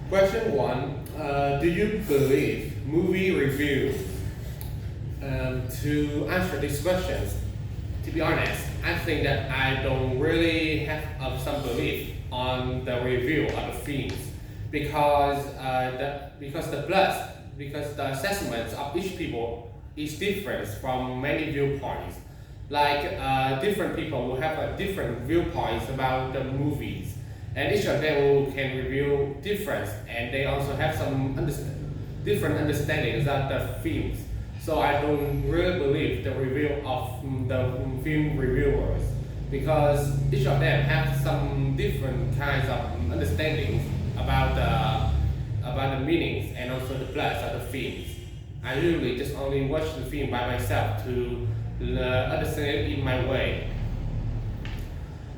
Question one: do you believe movie review? To answer these questions, to be honest, I think that I don't really have some belief on the review of the films because because the assessments of each people is different from many viewpoints. Like different people will have a different viewpoints about the movies, and each of them can review different, and they also have some different understandings of the films. So I don't really believe the review of the film reviewers because each of them have some different kinds of understandings about the meanings and also the plots of the films. I usually just only watch the film by myself to understand it in my way.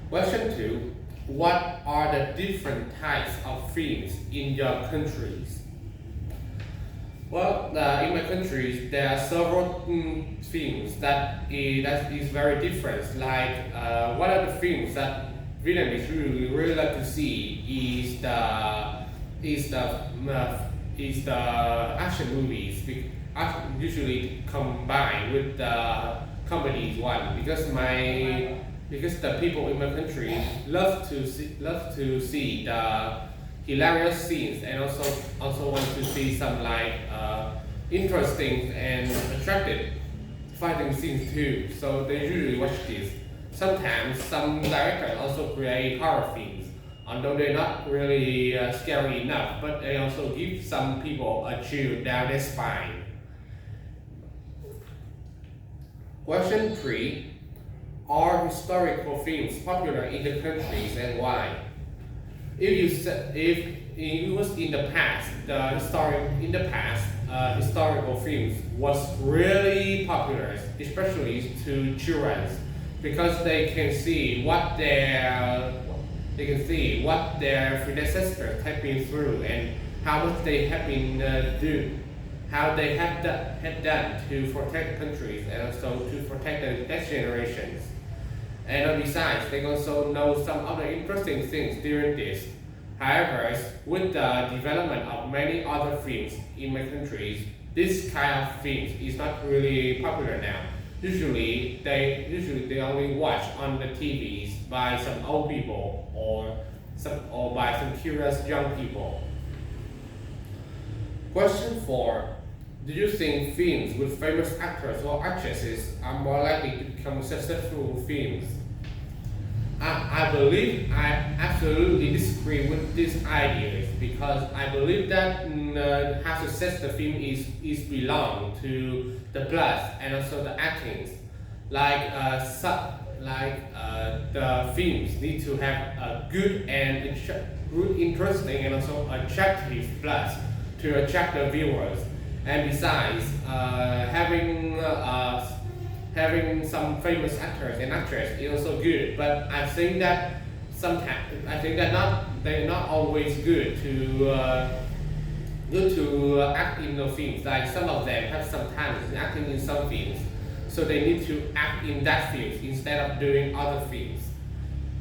Question two: what are the different types of films in your countries? Well, in my countries, there are several films that is very different. Like one of the films that Vietnamese really like to see is the action movies. Usually combined with the comedies one because the people in my country love to see the hilarious scenes and also want to see some like interesting and attractive fighting scenes too. So they usually watch this. Sometimes some directors also create horror films, although they're not really scary enough, but they also give some people a chill down their spine. Question three: are historical films popular in the countries and why? If it was in the past, historical films was really popular, especially to children, because they can see what their predecessors have been through and how much they have been how they had done to protect countries and also to protect the next generations. And besides, they also know some other interesting things during this. However, with the development of many other films in my countries, this kind of films is not really popular now. Usually they only watch on the TVs by some old people or by some curious young people. Question four: do you think films with famous actors or actresses are more likely to become successful films? I absolutely disagree with these ideas because I believe that how success the film is belong to the plot and also the actings. Like the films need to have a good and good, interesting and also attractive plot to attract the viewers. And besides, having some famous actors and actresses is also good, but I think that they're not always good to act in the films. Like some of them have some talent in acting in some films, so they need to act in that film instead of doing other films.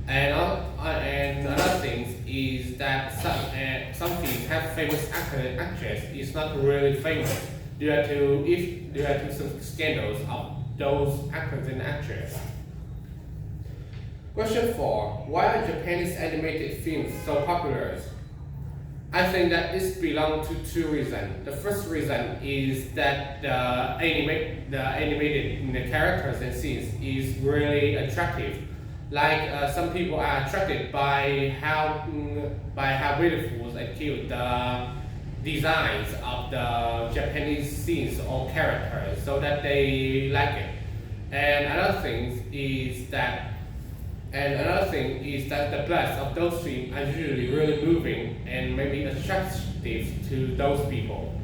And another thing is that some films have famous actor and actress is not really famous due to some scandals of those actors and actresses. Question four: why are Japanese animated films so popular? I think that this belongs to two reasons. The first reason is that the animated characters and scenes is really attractive. Like some people are attracted by how beautiful and cute the designs of the Japanese scenes or characters, so that they like it. And another thing is that the plots of those films are usually really moving and maybe attractive to those people.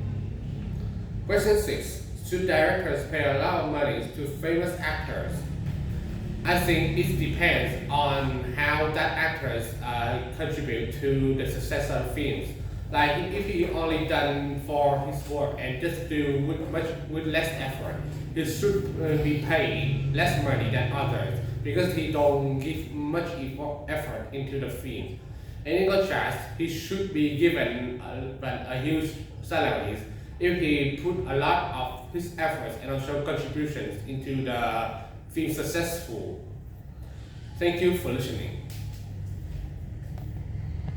Question six: should directors pay a lot of money to famous actors? I think it depends on how that actors contribute to the success of films. Like if he only done for his work and just do with less effort, he should be paid less money than others because he don't give much effort into the film. any contrast, he should be given a huge salary if he put a lot of his efforts and also contributions into the film successful. Thank you for listening.